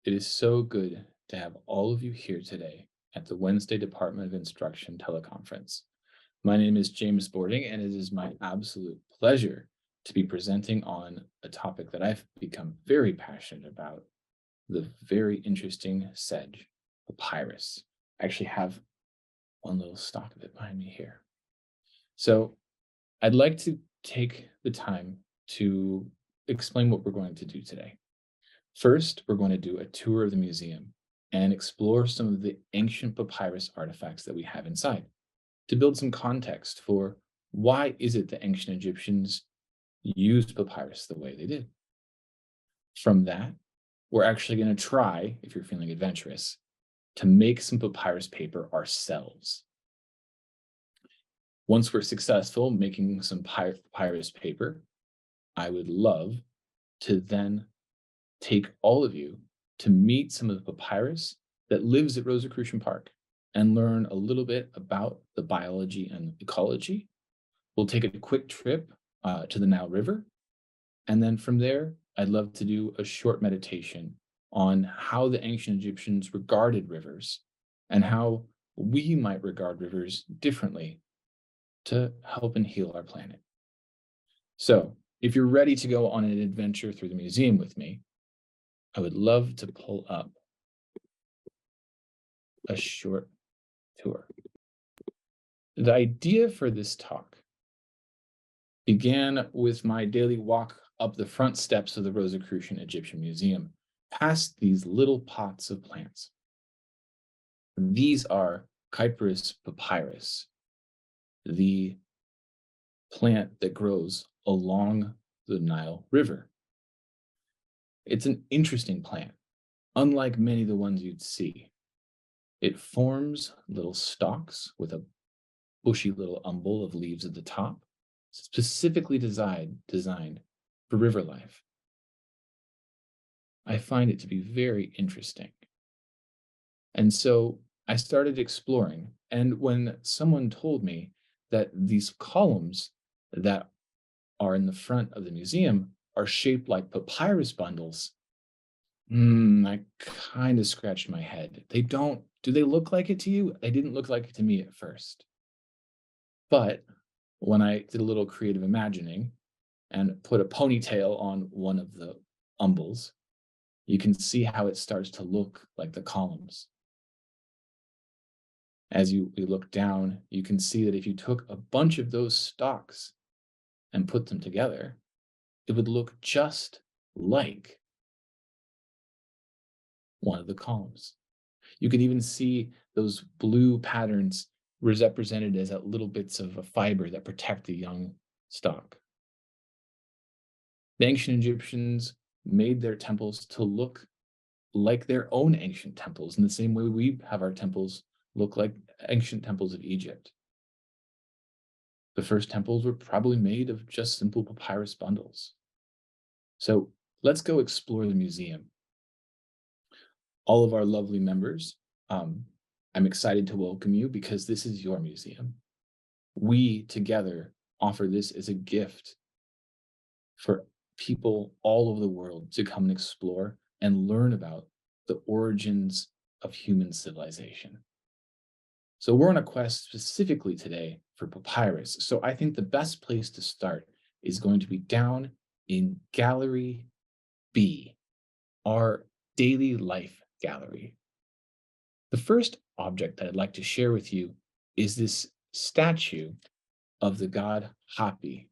It is so good to have all of you here today at the Wednesday Department of Instruction teleconference. My name is James Bording, and it is my absolute pleasure to be presenting on a topic that I've become very passionate about, the very interesting sedge, papyrus. I actually have one little stalk of it behind me here. So I'd like to take the time to explain what we're going to do today. First, we're going to do a tour of the museum and explore some of the ancient papyrus artifacts that we have inside to build some context for why is it the ancient Egyptians used papyrus the way they did. From that, we're actually going to try, if you're feeling adventurous, to make some papyrus paper ourselves. Once we're successful making some papyrus paper, I would love to then take all of you to meet some of the papyrus that lives at Rosicrucian Park and learn a little bit about the biology and ecology. We'll take a quick trip to the Nile River. And then from there, I'd love to do a short meditation on how the ancient Egyptians regarded rivers and how we might regard rivers differently to help and heal our planet. So, if you're ready to go on an adventure through the museum with me, I would love to pull up a short tour. The idea for this talk began with my daily walk up the front steps of the Rosicrucian Egyptian Museum, past these little pots of plants. These are Cyprus papyrus, the plant that grows along the Nile River. It's an interesting plant, unlike many of the ones you'd see. It forms little stalks with a bushy little umbel of leaves at the top, specifically designed for river life. I find it to be very interesting. And so I started exploring. And when someone told me that these columns that are in the front of the museum are shaped like papyrus bundles, I kind of scratched my head. Do they look like it to you? They didn't look like it to me at first. But when I did a little creative imagining and put a ponytail on one of the umbels, you can see how it starts to look like the columns. As you look down, you can see that if you took a bunch of those stalks and put them together, it would look just like one of the columns. You can even see those blue patterns represented as little bits of a fiber that protect the young stalk. The ancient Egyptians made their temples to look like their own ancient temples in the same way we have our temples look like ancient temples of Egypt. The first temples were probably made of just simple papyrus bundles. So let's go explore the museum. All of our lovely members, I'm excited to welcome you because this is your museum. We together offer this as a gift for people all over the world to come and explore and learn about the origins of human civilization. So we're on a quest specifically today for papyrus. So I think the best place to start is going to be down in Gallery B, our daily life gallery. The first object that I'd like to share with you is this statue of the god Hapi.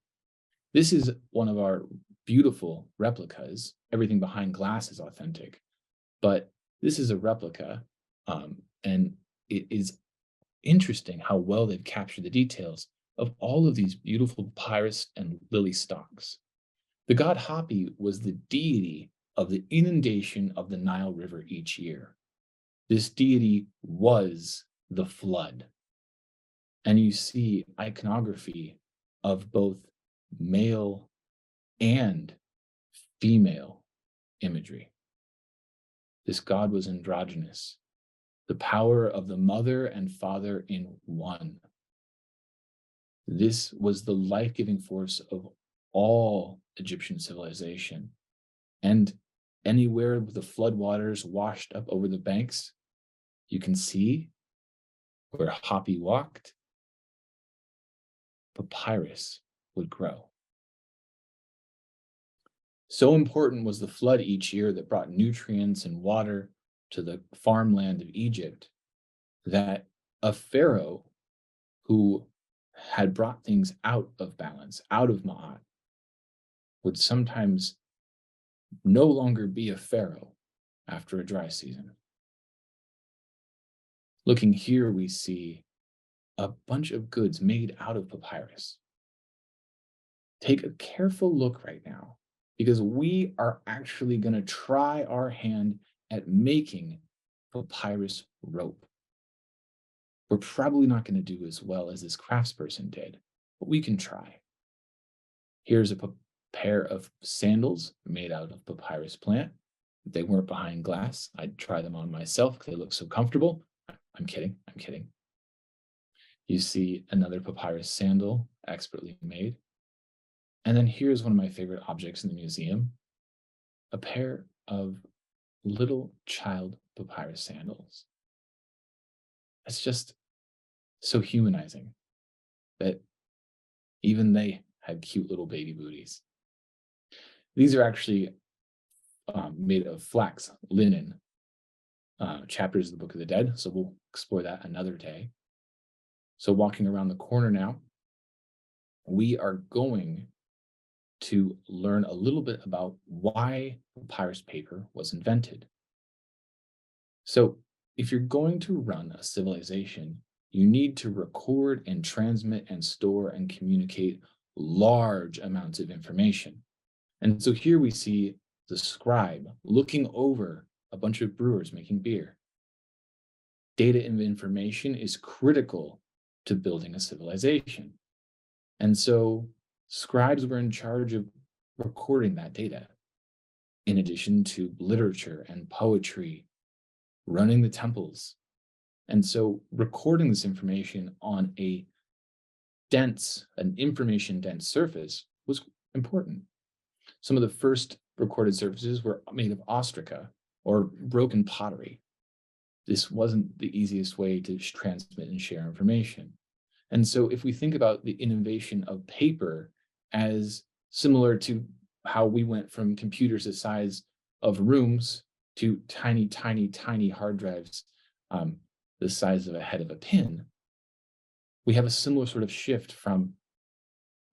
This is one of our beautiful replicas. Everything behind glass is authentic, but this is a replica, and it is interesting how well they've captured the details of all of these beautiful papyrus and lily stalks. The god Hapi was the deity of the inundation of the Nile River each year. This deity was the flood. And you see iconography of both male and female imagery. This god was androgynous, the power of the mother and father in one. This was the life-giving force of all Egyptian civilization. And Anywhere the floodwaters washed up over the banks, you can see where Hoppy walked, papyrus would grow. So important was the flood each year that brought nutrients and water to the farmland of Egypt that a pharaoh who had brought things out of balance, out of Ma'at, would sometimes no longer be a pharaoh after a dry season. Looking here, we see a bunch of goods made out of papyrus. Take a careful look right now because we are actually going to try our hand at making papyrus rope. We're probably not going to do as well as this craftsperson did, but we can try. Here's a pair of sandals made out of papyrus plant. If they weren't behind glass, I'd try them on myself because they look so comfortable. I'm kidding. I'm kidding. You see another papyrus sandal, expertly made. And then here's one of my favorite objects in the museum, a pair of little child papyrus sandals. It's just so humanizing that even they had cute little baby booties. These are actually made of flax, linen, chapters of the Book of the Dead. So we'll explore that another day. So walking around the corner now, we are going to learn a little bit about why papyrus paper was invented. So if you're going to run a civilization, you need to record and transmit and store and communicate large amounts of information. And so here we see the scribe looking over a bunch of brewers making beer. Data and information is critical to building a civilization. And so scribes were in charge of recording that data, in addition to literature and poetry, running the temples. And so recording this information on an information dense surface was important. Some of the first recorded surfaces were made of ostraca or broken pottery. This wasn't the easiest way to transmit and share information. And so if we think about the innovation of paper as similar to how we went from computers the size of rooms to tiny, tiny, tiny hard drives the size of a head of a pin, we have a similar sort of shift from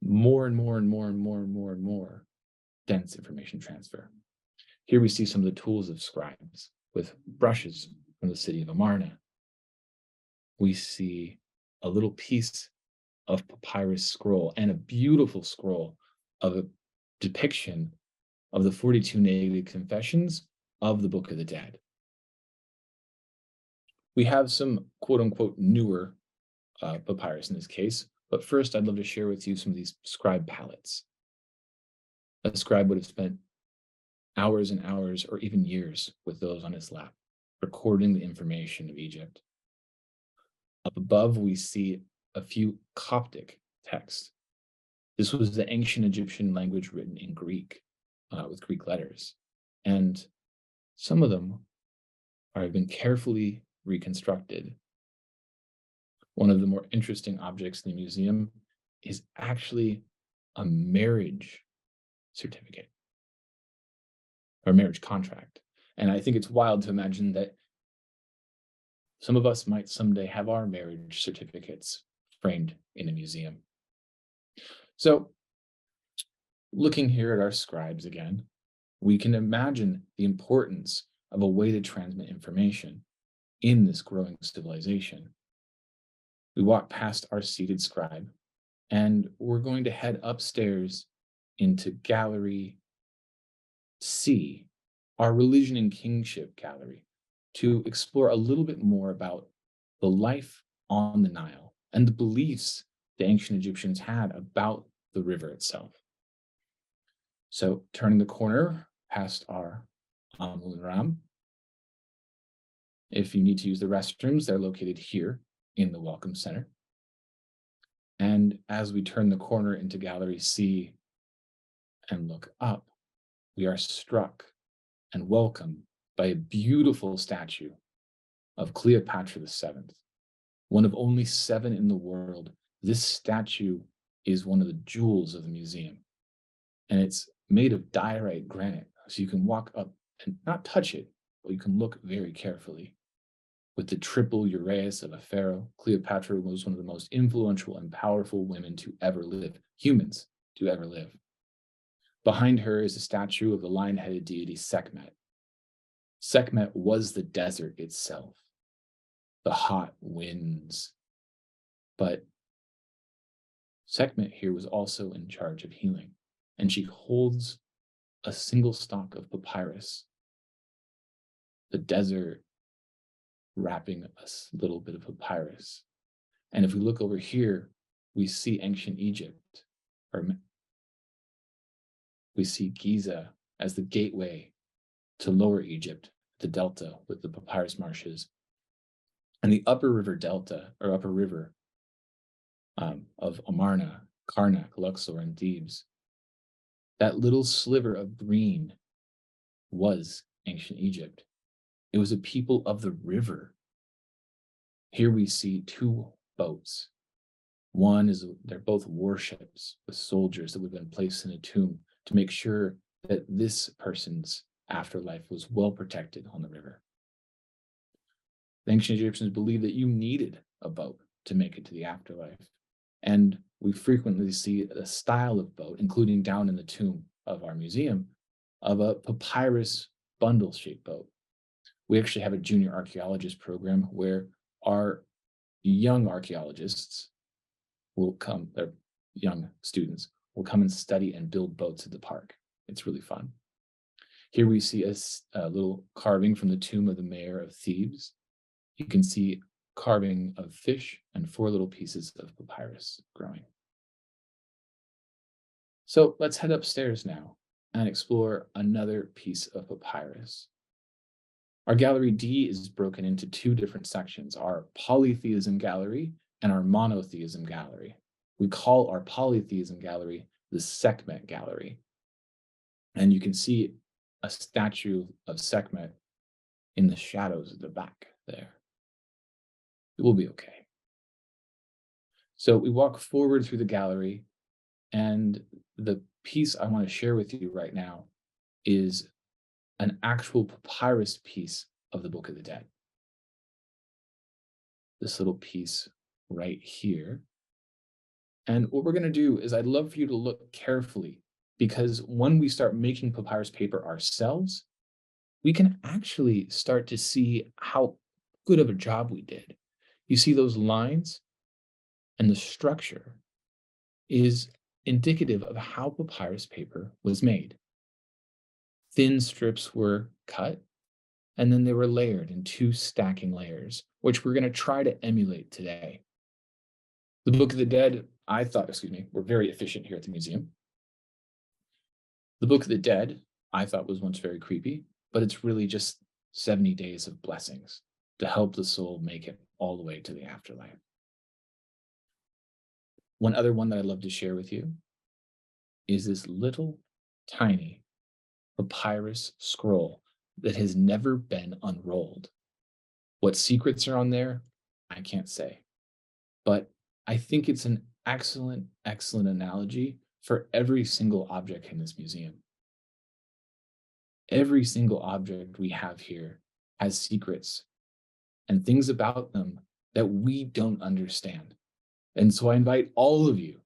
more and more and more and more and more and more dense information transfer. Here we see some of the tools of scribes with brushes from the city of Amarna. We see a little piece of papyrus scroll and a beautiful scroll of a depiction of the 42 negative confessions of the Book of the Dead. We have some quote unquote newer papyrus in this case, but first I'd love to share with you some of these scribe palettes. A scribe would have spent hours and hours or even years with those on his lap, recording the information of Egypt. Up above, we see a few Coptic texts. This was the ancient Egyptian language written in Greek, with Greek letters. And some of them have been carefully reconstructed. One of the more interesting objects in the museum is actually a marriage certificate or marriage contract. And I think it's wild to imagine that some of us might someday have our marriage certificates framed in a museum. So, looking here at our scribes again, we can imagine the importance of a way to transmit information in this growing civilization. We walk past our seated scribe, and we're going to head upstairs into Gallery C, our Religion and Kingship Gallery, to explore a little bit more about the life on the Nile and the beliefs the ancient Egyptians had about the river itself. So turning the corner past our Amun Ram. If you need to use the restrooms, they're located here in the Welcome Center. And as we turn the corner into Gallery C and look up, we are struck and welcomed by a beautiful statue of Cleopatra VII, one of only 7 in the world. This statue is one of the jewels of the museum, and it's made of diorite granite, so you can walk up and not touch it, but you can look very carefully. With the triple uraeus of a pharaoh, Cleopatra was one of the most influential and powerful women to ever live, humans to ever live. Behind her is a statue of the lion-headed deity Sekhmet. Sekhmet was the desert itself, the hot winds. But Sekhmet here was also in charge of healing, and she holds a single stalk of papyrus, the desert wrapping a little bit of papyrus. And if we look over here, we see ancient Egypt, or we see Giza as the gateway to Lower Egypt, the delta with the papyrus marshes, and the upper river delta, or upper river of Amarna, Karnak, Luxor, and Thebes. That little sliver of green was ancient Egypt. It was a people of the river. Here we see 2 boats. One is, they're both warships with soldiers that would have been placed in a tomb to make sure that this person's afterlife was well protected on the river. The ancient Egyptians believed that you needed a boat to make it to the afterlife. And we frequently see a style of boat, including down in the tomb of our museum, of a papyrus bundle-shaped boat. We actually have a junior archaeologist program where our young archaeologists will come, their young students will come and study and build boats at the park. It's really fun. Here we see a little carving from the tomb of the mayor of Thebes. You can see carving of fish and 4 little pieces of papyrus growing. So let's head upstairs now and explore another piece of papyrus. Our gallery D is broken into 2 different sections, our polytheism gallery and our monotheism gallery. We call our polytheism gallery the Sekhmet gallery. And you can see a statue of Sekhmet in the shadows at the back there. It will be okay. So we walk forward through the gallery, and the piece I want to share with you right now is an actual papyrus piece of the Book of the Dead. This little piece right here. And what we're going to do is I'd love for you to look carefully, because when we start making papyrus paper ourselves, we can actually start to see how good of a job we did. You see those lines, and the structure is indicative of how papyrus paper was made. Thin strips were cut, and then they were layered in 2 stacking layers, which we're going to try to emulate today. The Book of the Dead, we're very efficient here at the museum. The Book of the Dead, I thought, was once very creepy, but it's really just 70 days of blessings to help the soul make it all the way to the afterlife. One other one that I'd love to share with you is this little tiny papyrus scroll that has never been unrolled. What secrets are on there, I can't say, but I think it's an excellent, excellent analogy for every single object in this museum. Every single object we have here has secrets and things about them that we don't understand. And so I invite all of you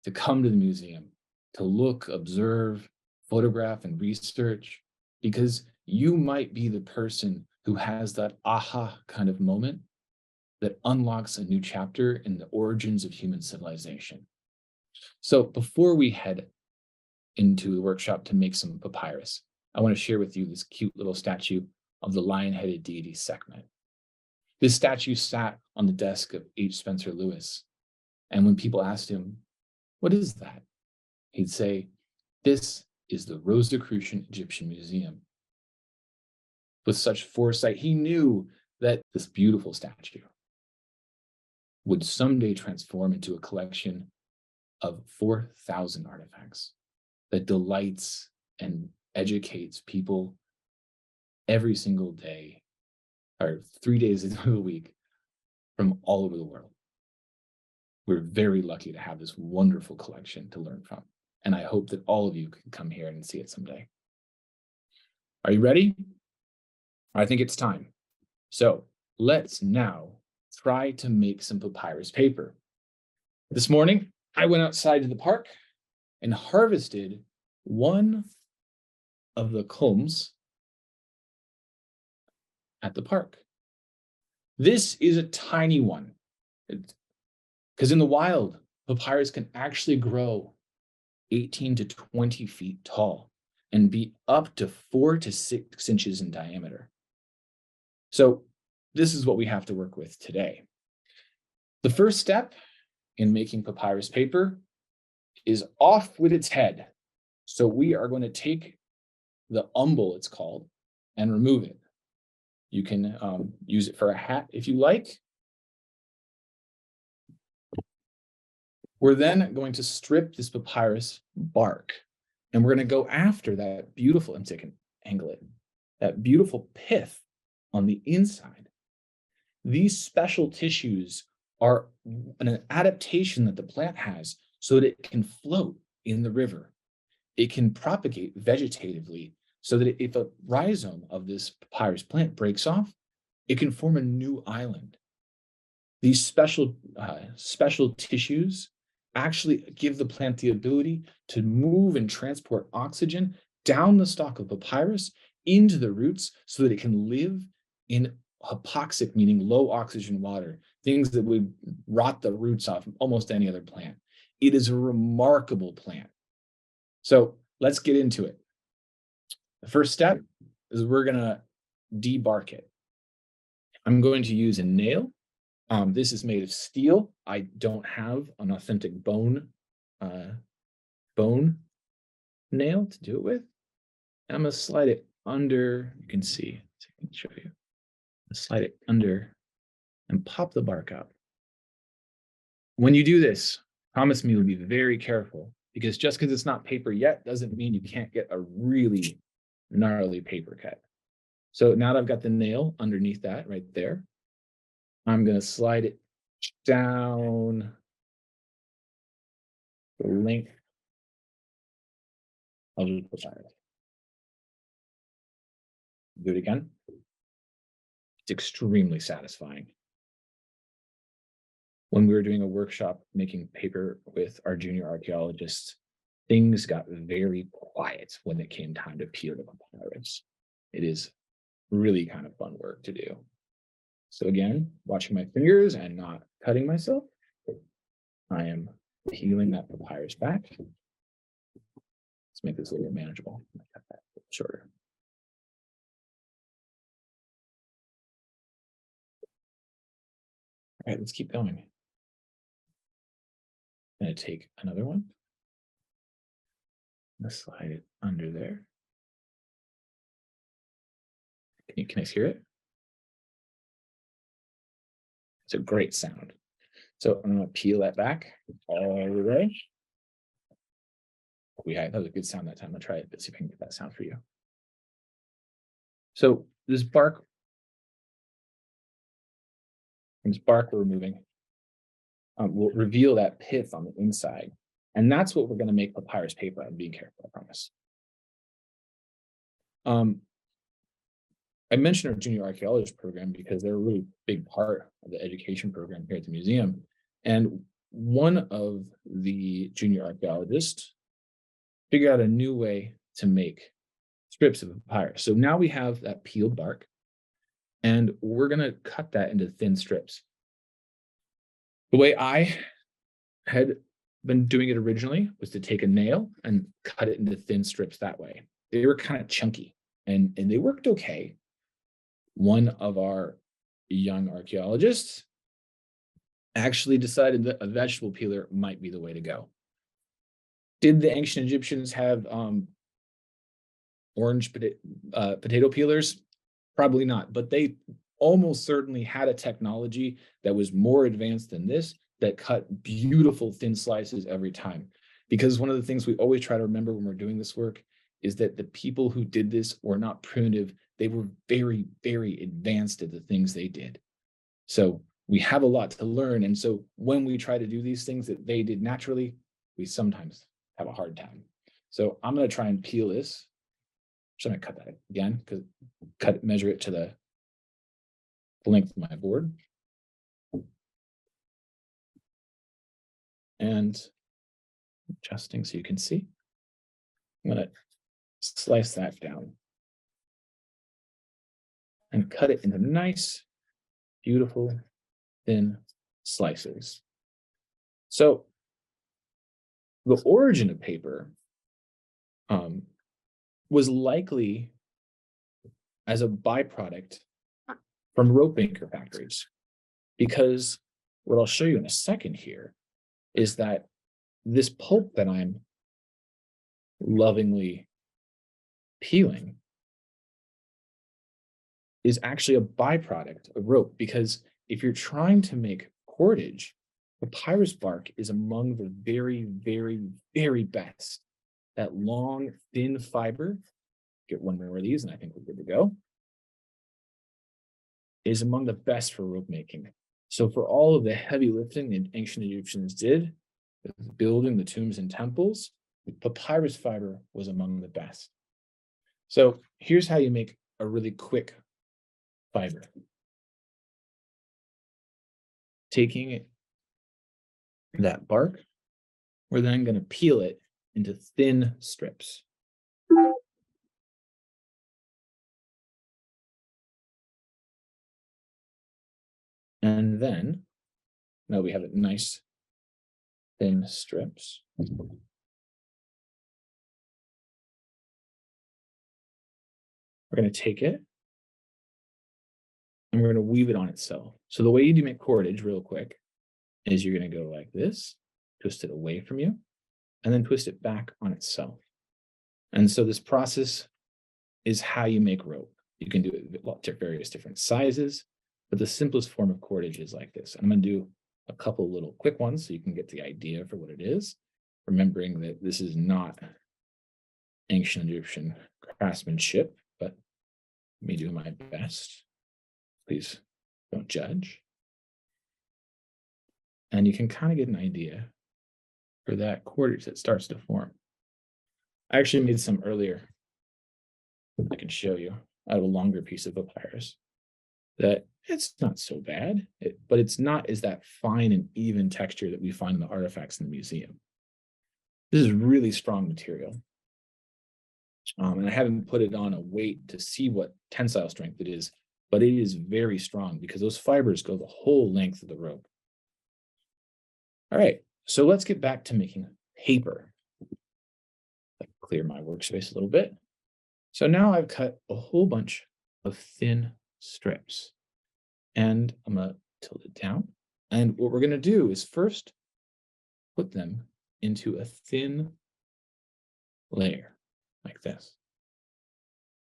to come to the museum, to look, observe, photograph, and research, because you might be the person who has that aha kind of moment that unlocks a new chapter in the origins of human civilization. So before we head into the workshop to make some papyrus, I want to share with you this cute little statue of the lion-headed deity Sekhmet. This statue sat on the desk of H. Spencer Lewis, and when people asked him, "What is that?" he'd say, "This is the Rosicrucian Egyptian Museum." With such foresight, he knew that this beautiful statue would someday transform into a collection of 4,000 artifacts that delights and educates people every single day, or 3 days of the week, from all over the world. We're very lucky to have this wonderful collection to learn from. And I hope that all of you can come here and see it someday. Are you ready? I think it's time. So let's now try to make some papyrus paper. This morning, I went outside to the park and harvested one of the culms at the park. This is a tiny one, because in the wild, papyrus can actually grow 18 to 20 feet tall and be up to 4 to 6 inches in diameter. So this is what we have to work with today. The first step in making papyrus paper is off with its head. So we are going to take the umbel, it's called, and remove it. You can use it for a hat if you like. We're then going to strip this papyrus bark, and we're going to go after that beautiful, and so I can angle it, that beautiful pith on the inside. These special tissues are an adaptation that the plant has so that it can float in the river. It can propagate vegetatively so that if a rhizome of this papyrus plant breaks off, it can form a new island. These special tissues actually give the plant the ability to move and transport oxygen down the stalk of papyrus into the roots so that it can live in hypoxic, meaning low oxygen water, things that would rot the roots off almost any other plant. It is a remarkable plant. So let's get into it. The first step is we're going to debark it. I'm going to use a nail. This is made of steel. I don't have an authentic bone nail to do it with. And I'm going to slide it under. You can see. So I can show you. Slide it under and pop the bark out. When you do this, promise me you'll be very careful, because just because it's not paper yet doesn't mean you can't get a really gnarly paper cut. So now that I've got the nail underneath that right there, I'm going to slide it down the length of the papyrus. Do it again. It's extremely satisfying. When we were doing a workshop making paper with our junior archaeologists, things got very quiet when it came time to peel the papyrus. It is really kind of fun work to do. So again, watching my fingers and not cutting myself, I am peeling that papyrus back. Let's make this a little more manageable. Cut that a little shorter. All right, let's keep going. I'm going to take another one. I'm going to slide it under there. Can you hear it? It's a great sound. So I'm going to peel that back all the way. That was a good sound that time. I'll try it. Let's see if I can get that sound for you. So this bark we're removing will reveal that pith on the inside. And that's what we're going to make papyrus paper. I'm being careful, I promise. I mentioned our junior archaeologist program because they're a really big part of the education program here at the museum. And one of the junior archaeologists figured out a new way to make strips of papyrus. So now we have that peeled bark, and we're going to cut that into thin strips. The way I had been doing it originally was to take a nail and cut it into thin strips that way. They were kind of chunky, and they worked okay. One of our young archaeologists actually decided that a vegetable peeler might be the way to go. Did the ancient Egyptians have orange potato peelers? Probably not, but they almost certainly had a technology that was more advanced than this, that cut beautiful thin slices every time. Because one of the things we always try to remember when we're doing this work is that the people who did this were not primitive they were very, very advanced at the things they did. So we have a lot to learn. And so when we try to do these things that they did naturally, we sometimes have a hard time. So I'm going to try and peel this. I'm going to cut that again, because measure it to the length of my board. And adjusting so you can see. I'm going to slice that down and cut it into nice, beautiful, thin slices. So the origin of paper was likely as a byproduct from rope maker factories, because what I'll show you in a second here is that this pulp that I'm lovingly peeling is actually a byproduct of rope, because if you're trying to make cordage, papyrus bark is among the very, very, very best. That long, thin fiber, get one more of these and I think we're good to go, is among the best for rope making. So for all of the heavy lifting the ancient Egyptians did, building the tombs and temples, papyrus fiber was among the best. So here's how you make a really quick fiber. Taking that bark, we're then going to peel it into thin strips. And then, now we have it nice thin strips. We're going to take it and we're going to weave it on itself. So the way you do make cordage real quick is you're going to go like this, twist it away from you, and then twist it back on itself. And so this process is how you make rope. You can do it at various different sizes, but the simplest form of cordage is like this. And I'm going to do a couple little quick ones so you can get the idea for what it is, remembering that this is not ancient Egyptian craftsmanship, but me doing my best. Please don't judge. And you can kind of get an idea for that cordage that starts to form. I actually made some earlier. I can show you out of a longer piece of papyrus that it's not so bad, but it's not as that fine and even texture that we find in the artifacts in the museum. This is really strong material. And I haven't put it on a weight to see what tensile strength it is, but it is very strong because those fibers go the whole length of the rope. All right, so let's get back to making paper. Clear my workspace a little bit. So now I've cut a whole bunch of thin strips, and I'm going to tilt it down. And what we're going to do is first put them into a thin layer like this,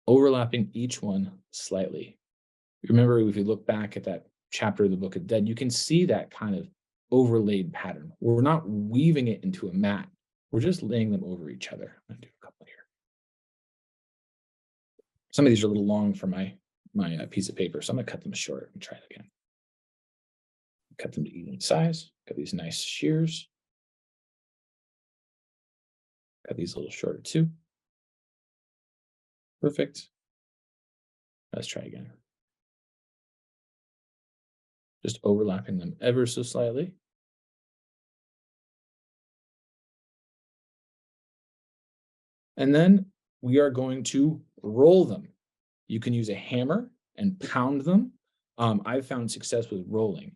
overlapping each one slightly. Remember, if you look back at that chapter of the Book of Dead, you can see that kind of overlaid pattern. We're not weaving it into a mat. We're just laying them over each other. I'm going to do a couple here. Some of these are a little long for my piece of paper, so I'm going to cut them short and try it again. Cut them to even size. Got these nice shears. Got these a little shorter too. Perfect. Let's try again. Just overlapping them ever so slightly. And then we are going to roll them. You can use a hammer and pound them. I've found success with rolling.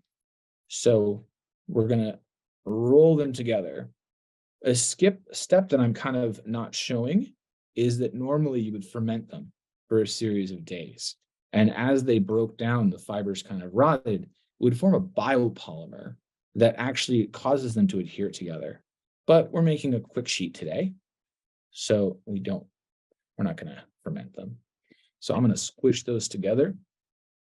So we're going to roll them together. A step that I'm kind of not showing is that normally you would ferment them for a series of days. And as they broke down, the fibers kind of rotted, it would form a biopolymer that actually causes them to adhere together. But we're making a quick sheet today, so we're not going to ferment them. So I'm going to squish those together,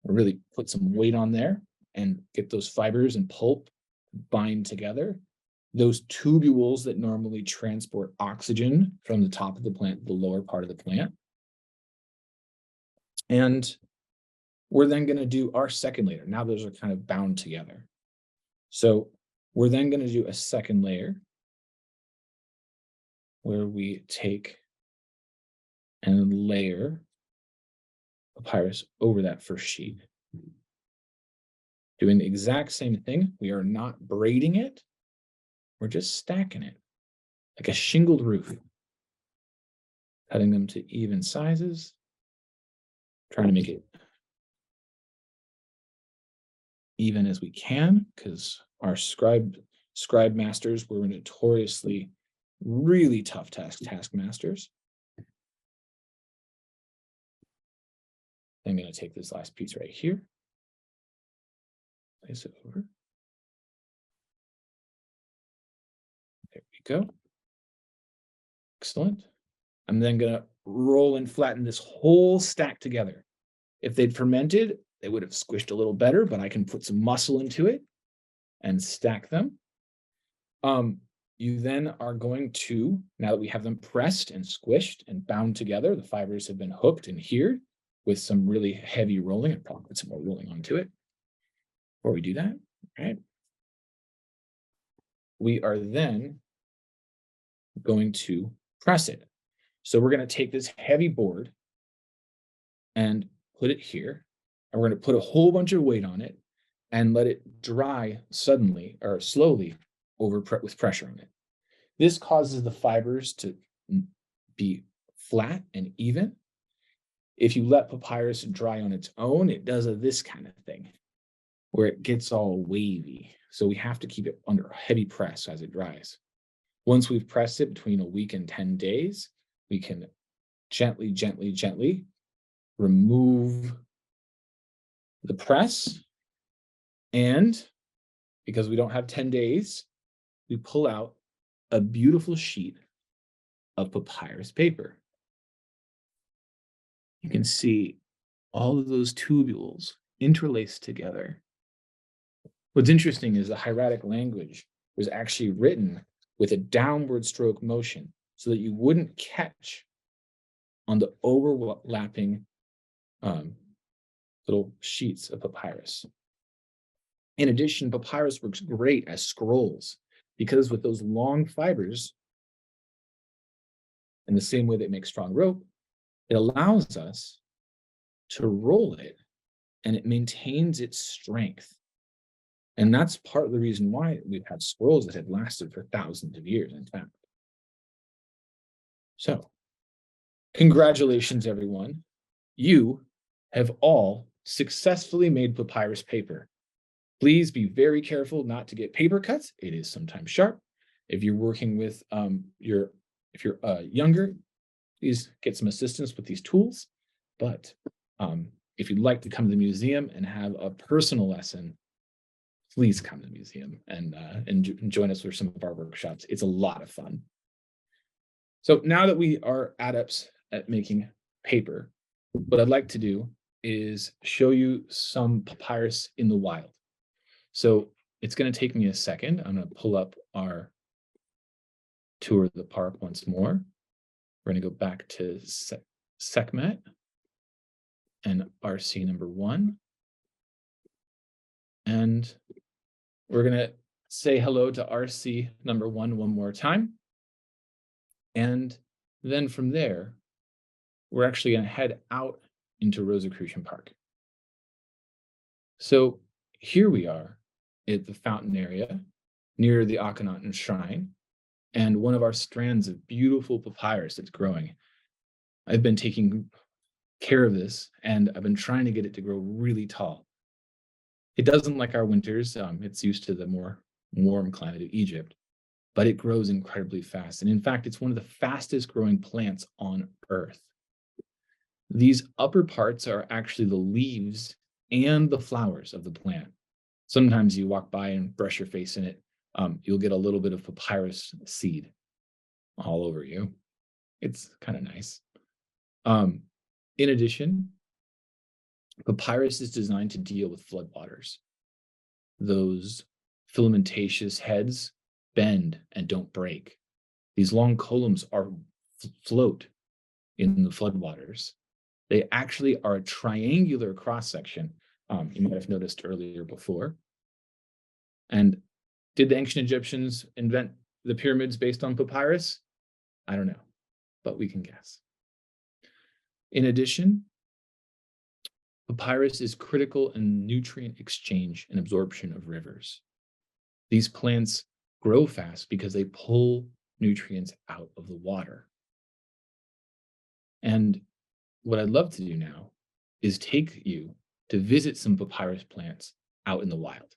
really put some weight on there and get those fibers and pulp bind together. Those tubules that normally transport oxygen from the top of the plant to the lower part of the plant. And we're then going to do our second layer. Now those are kind of bound together. So we're then going to do a second layer where we take and layer papyrus over that first sheet. Doing the exact same thing. We are not braiding it. We're just stacking it like a shingled roof, cutting them to even sizes, trying to make it even as we can, because our scribe masters were notoriously really tough taskmasters. I'm going to take this last piece right here, place it over. There we go. Excellent. I'm then going to roll and flatten this whole stack together. If they'd fermented, they would have squished a little better, but I can put some muscle into it and stack them. You then are going to, now that we have them pressed and squished and bound together, the fibers have been hooked and here with some really heavy rolling. I'll probably put some more rolling onto it before we do that. All right. We are then going to press it. So we're going to take this heavy board and put it here, and we're going to put a whole bunch of weight on it and let it dry suddenly or slowly with pressure on it. This causes the fibers to be flat and even. If you let papyrus dry on its own, it does this kind of thing where it gets all wavy. So we have to keep it under a heavy press as it dries. Once we've pressed it between a week and 10 days, we can gently, gently, gently remove the press. And because we don't have 10 days, we pull out a beautiful sheet of papyrus paper. You can see all of those tubules interlaced together. What's interesting is the hieratic language was actually written with a downward stroke motion so that you wouldn't catch on the overlapping little sheets of papyrus. In addition, papyrus works great as scrolls because with those long fibers, in the same way that make strong rope, it allows us to roll it and it maintains its strength. And that's part of the reason why we've had scrolls that have lasted for thousands of years, in fact. So, congratulations, everyone. You have all successfully made papyrus paper. Please be very careful not to get paper cuts. It is sometimes sharp. If you're working with if you're younger, please get some assistance with these tools. But if you'd like to come to the museum and have a personal lesson, please come to the museum and join us for some of our workshops. It's a lot of fun. So now that we are adepts at making paper, what I'd like to do is show you some papyrus in the wild. So it's going to take me a second. I'm going to pull up our tour of the park once more. We're going to go back to Sekhmet and RC number 1. And we're going to say hello to RC number 1 one more time. And then from there, we're actually going to head out into Rosicrucian Park. So here we are at the fountain area near the Akhenaten shrine and one of our strands of beautiful papyrus that's growing. I've been taking care of this and I've been trying to get it to grow really tall. It doesn't like our winters. It's used to the more warm climate of Egypt, but it grows incredibly fast. And in fact, it's one of the fastest growing plants on Earth. These upper parts are actually the leaves and the flowers of the plant. Sometimes you walk by and brush your face in it, you'll get a little bit of papyrus seed all over you. It's kind of nice. In addition, papyrus is designed to deal with floodwaters. Those filamentous heads bend and don't break. These long columns float in the floodwaters. They actually are a triangular cross-section. You might have noticed earlier before. And did the ancient Egyptians invent the pyramids based on papyrus? I don't know, but we can guess. In addition, papyrus is critical in nutrient exchange and absorption of rivers. These plants grow fast because they pull nutrients out of the water. And what I'd love to do now is take you to visit some papyrus plants out in the wild.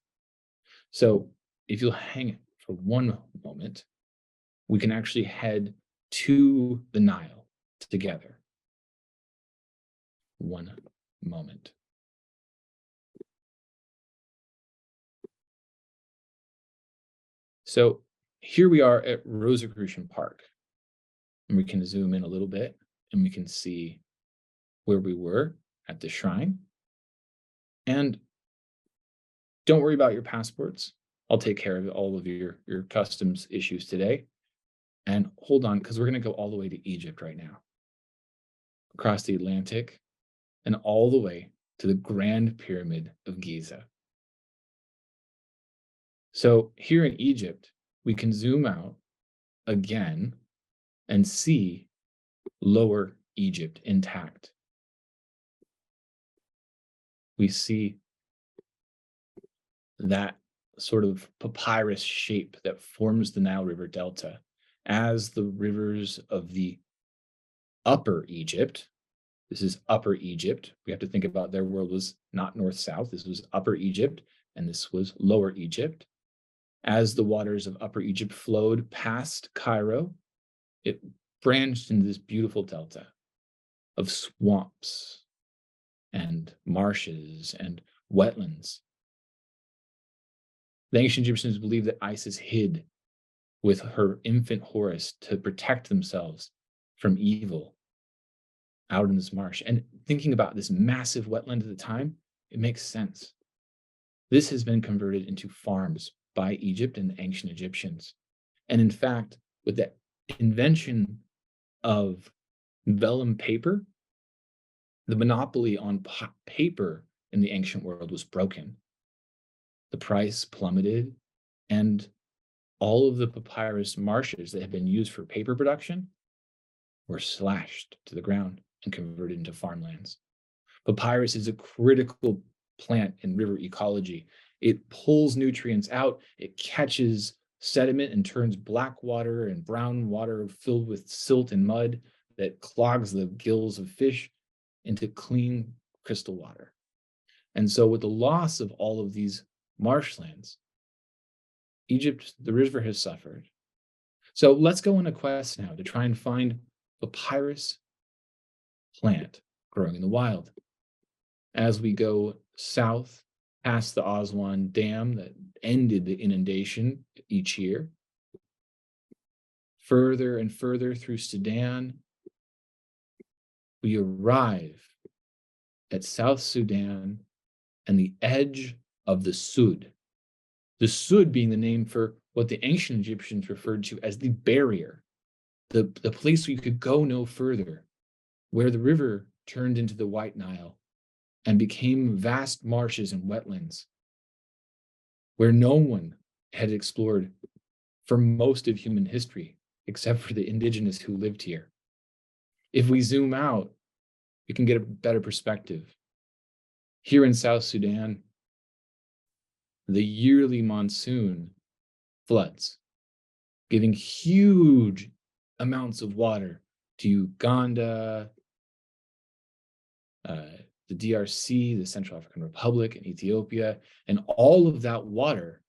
So if you'll hang for one moment, we can actually head to the Nile together. One moment. So here we are at Rosicrucian Park, and we can zoom in a little bit and we can see where we were at the shrine. And don't worry about your passports. I'll take care of all of your customs issues today. And hold on, because we're going to go all the way to Egypt right now, across the Atlantic, and all the way to the Grand Pyramid of Giza. So here in Egypt, we can zoom out again and see Lower Egypt intact. We see that sort of papyrus shape that forms the Nile River Delta as the rivers of the Upper Egypt. This is Upper Egypt. We have to think about their world was not north-south. This was Upper Egypt, and this was Lower Egypt. As the waters of Upper Egypt flowed past Cairo, it branched into this beautiful delta of swamps and marshes and wetlands. The ancient Egyptians believed that Isis hid with her infant Horus to protect themselves from evil out in this marsh. And thinking about this massive wetland at the time, it makes sense. This has been converted into farms by Egypt and the ancient Egyptians. And in fact, with the invention of vellum paper, the monopoly on paper in the ancient world was broken. The price plummeted, and all of the papyrus marshes that had been used for paper production were slashed to the ground and converted into farmlands. Papyrus is a critical plant in river ecology. It pulls nutrients out, it catches sediment and turns black water and brown water filled with silt and mud that clogs the gills of fish into clean crystal water. And so with the loss of all of these marshlands, Egypt, the river has suffered. So let's go on a quest now to try and find papyrus plant growing in the wild. As we go south past the Aswan Dam that ended the inundation each year, further and further through Sudan, we arrive at South Sudan and the edge of the Sud. The Sud being the name for what the ancient Egyptians referred to as the barrier, the place where you could go no further, where the river turned into the White Nile and became vast marshes and wetlands, where no one had explored for most of human history, except for the indigenous who lived here. If we zoom out, we can get a better perspective. Here in South Sudan, the yearly monsoon floods, giving huge amounts of water to Uganda, the DRC, the Central African Republic, and Ethiopia, and all of that water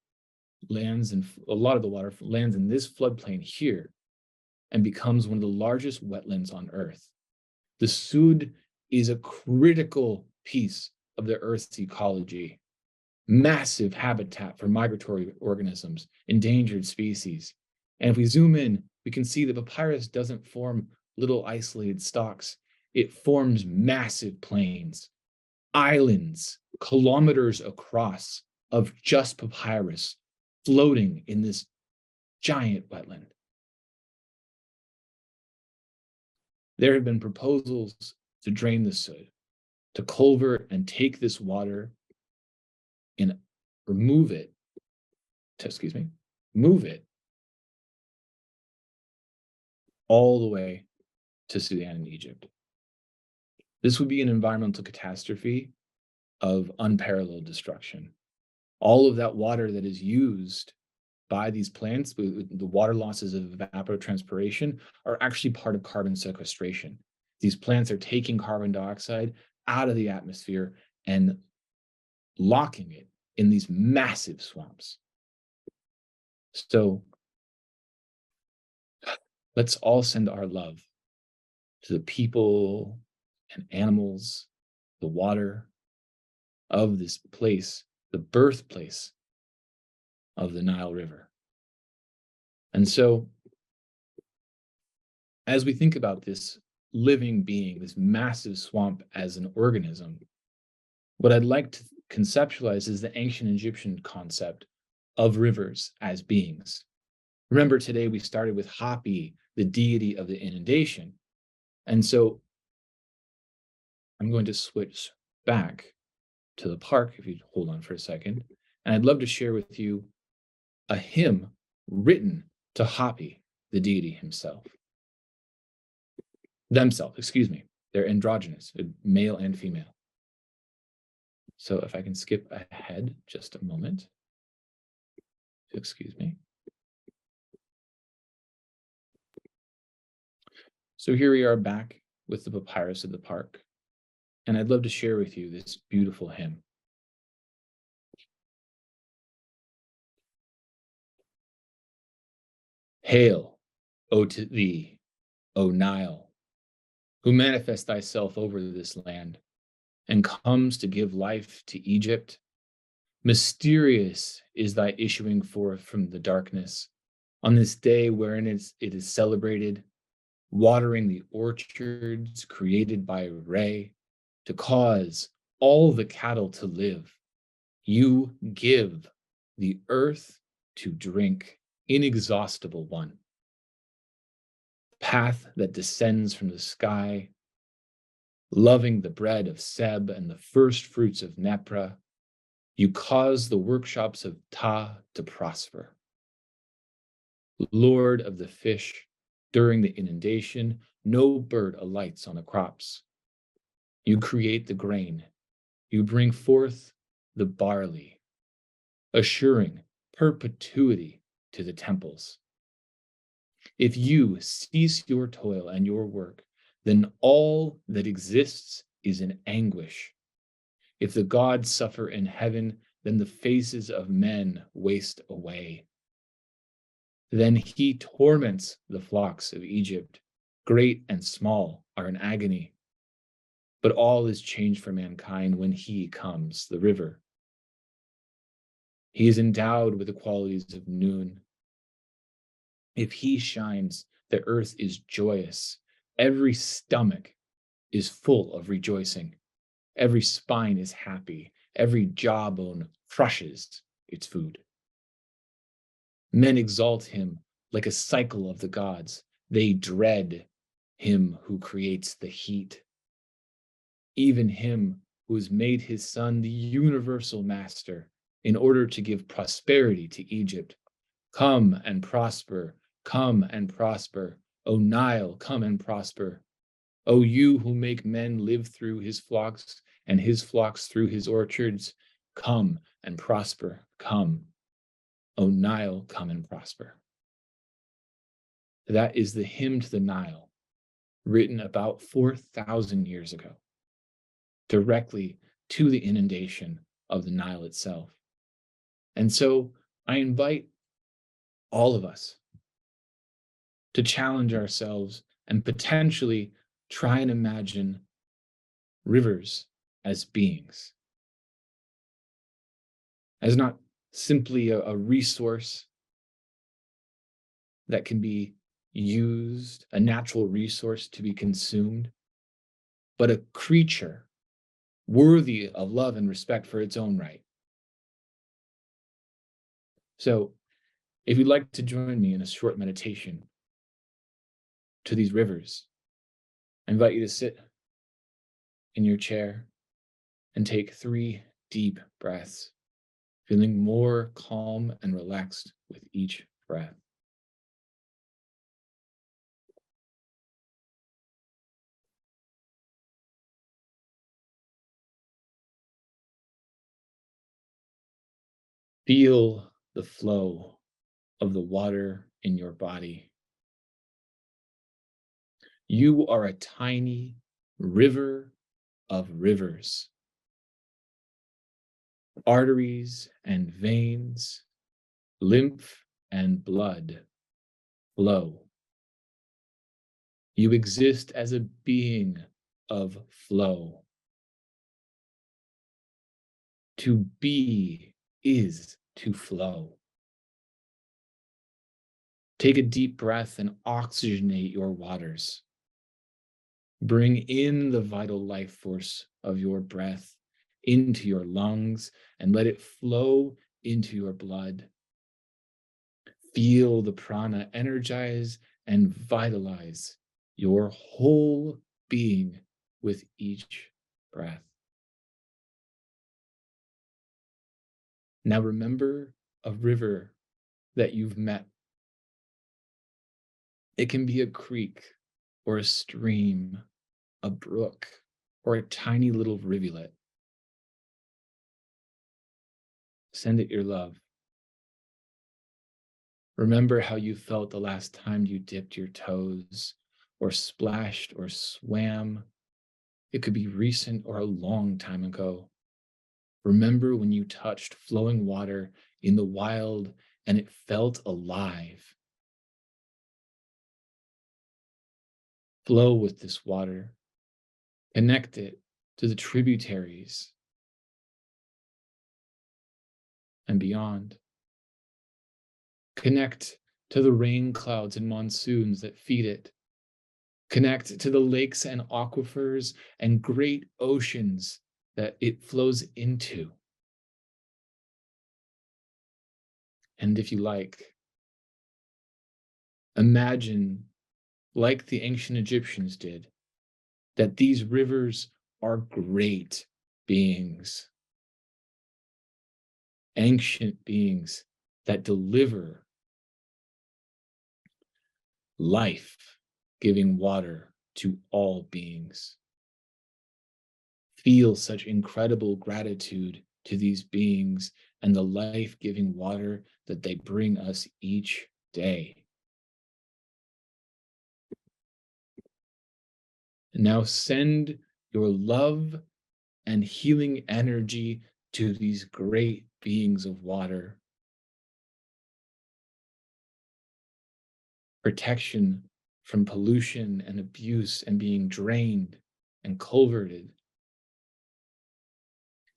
lands, and a lot of the water lands in this floodplain here and becomes one of the largest wetlands on Earth. The Sud is a critical piece of the Earth's ecology, massive habitat for migratory organisms, endangered species. And if we zoom in, we can see that papyrus doesn't form little isolated stalks. It forms massive plains, islands, kilometers across of just papyrus floating in this giant wetland. There have been proposals to drain the soot, to culvert and take this water and remove it, move it all the way to Sudan and Egypt. This would be an environmental catastrophe of unparalleled destruction. All of that water that is used by these plants, the water losses of evapotranspiration, are actually part of carbon sequestration. These plants are taking carbon dioxide out of the atmosphere and locking it in these massive swamps. So let's all send our love to the people and animals, the water of this place, the birthplace of the Nile River. And so, as we think about this living being, this massive swamp as an organism, what I'd like to conceptualize is the ancient Egyptian concept of rivers as beings. Remember, today we started with Hapi, the deity of the inundation. And so I'm going to switch back to the park, if you hold on for a second. And I'd love to share with you a hymn written to Hapi, the deity himself. They're androgynous, male and female. So if I can skip ahead just a moment. Excuse me. So here we are back with the papyrus of the park. And I'd love to share with you this beautiful hymn. Hail, O to thee, O Nile, who manifests thyself over this land and comes to give life to Egypt. Mysterious is thy issuing forth from the darkness on this day wherein it is celebrated, watering the orchards created by Re to cause all the cattle to live. You give the earth to drink, inexhaustible one. Path that descends from the sky, loving the bread of Seb and the first fruits of Nepra, you cause the workshops of Ta to prosper. Lord of the fish, during the inundation, no bird alights on the crops. You create the grain. You bring forth the barley, assuring perpetuity to the temples. If you cease your toil and your work, then all that exists is in anguish. If the gods suffer in heaven, then the faces of men waste away. Then he torments the flocks of Egypt. Great and small are in agony. But all is changed for mankind when he comes, the river. He is endowed with the qualities of noon. If he shines, the earth is joyous. Every stomach is full of rejoicing. Every spine is happy. Every jawbone crushes its food. Men exalt him like a cycle of the gods. They dread him who creates the heat. Even him who has made his son the universal master in order to give prosperity to Egypt. Come and prosper, come and prosper. O Nile, come and prosper. O you who make men live through his flocks and his flocks through his orchards, come and prosper, come. O Nile, come and prosper. That is the hymn to the Nile, written about 4,000 years ago, directly to the inundation of the Nile itself. And so I invite all of us to challenge ourselves and potentially try and imagine rivers as beings, as not simply a resource that can be used, a natural resource to be consumed, but a creature worthy of love and respect for its own right. So, if you'd like to join me in a short meditation to these rivers, I invite you to sit in your chair and take 3 deep breaths, feeling more calm and relaxed with each breath. Feel the flow of the water in your body. You are a tiny river of rivers, arteries and veins, lymph and blood flow. You exist as a being of flow. To be is to flow. Take a deep breath and oxygenate your waters. Bring in the vital life force of your breath into your lungs and let it flow into your blood. Feel the prana energize and vitalize your whole being with each breath. Now remember a river that you've met. It can be a creek or a stream, a brook, or a tiny little rivulet. Send it your love. Remember how you felt the last time you dipped your toes or splashed or swam. It could be recent or a long time ago. Remember when you touched flowing water in the wild and it felt alive. Flow with this water. Connect it to the tributaries and beyond. Connect to the rain clouds and monsoons that feed it. Connect to the lakes and aquifers and great oceans that it flows into. And if you like, imagine, like the ancient Egyptians did, that these rivers are great beings, ancient beings that deliver life-giving water to all beings. Feel such incredible gratitude to these beings and the life-giving water that they bring us each day. Now send your love and healing energy to these great beings of water. Protection from pollution and abuse and being drained and culverted.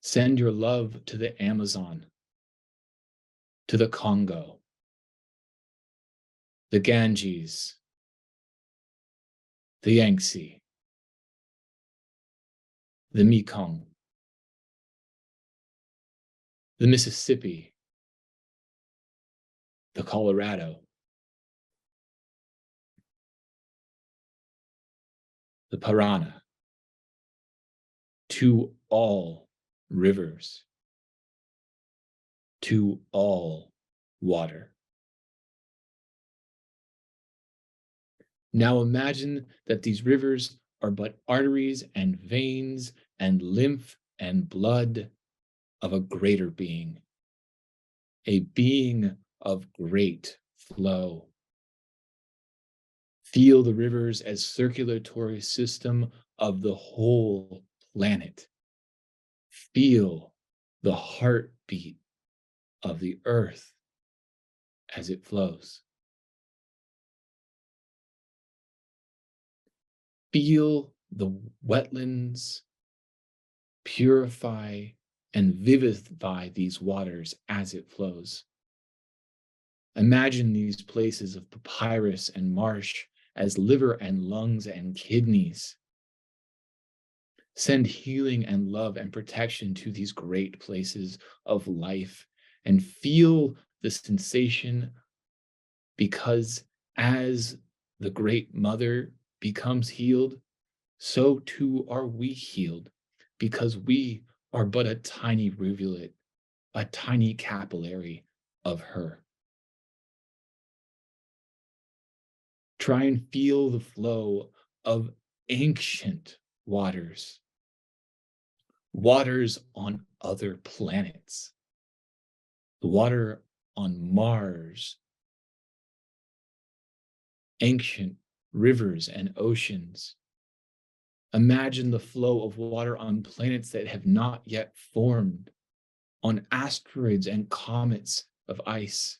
Send your love to the Amazon, to the Congo, the Ganges, the Yangtze, the Mekong, the Mississippi, the Colorado, the Parana, to all rivers, to all water. Now imagine that these rivers are but arteries and veins and lymph and blood of a greater being, a being of great flow. Feel the rivers as circulatory system of the whole planet. Feel the heartbeat of the earth as it flows. Feel the wetlands purify and vivify these waters as it flows. Imagine these places of papyrus and marsh as liver and lungs and kidneys. Send healing and love and protection to these great places of life and feel the sensation, because as the great mother becomes healed, so too are we healed, because we are but a tiny rivulet, a tiny capillary of her. Try and feel the flow of ancient waters, waters on other planets, the water on Mars, ancient rivers and oceans. Imagine the flow of water on planets that have not yet formed, on asteroids and comets of ice.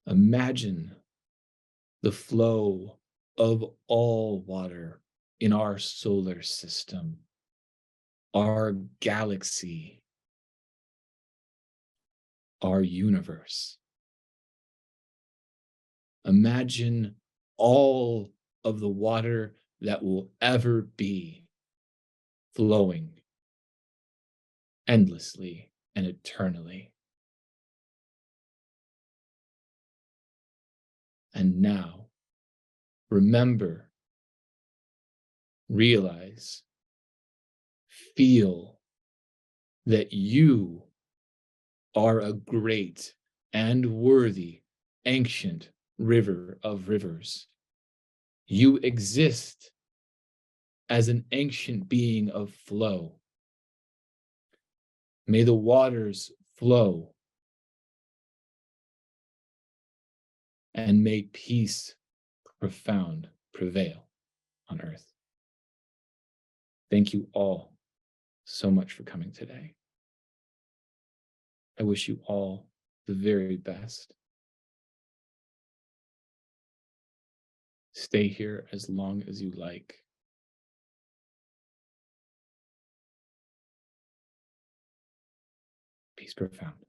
Imagine the flow of all water in our solar system, our galaxy, our universe. Imagine all of the water that will ever be flowing endlessly and eternally. And now, remember, realize, feel that you are a great and worthy ancient river of rivers. You exist as an ancient being of flow. May the waters flow, and may peace profound prevail on earth. Thank you all so much for coming today. I wish you all the very best. Stay here as long as you like. Peace profound.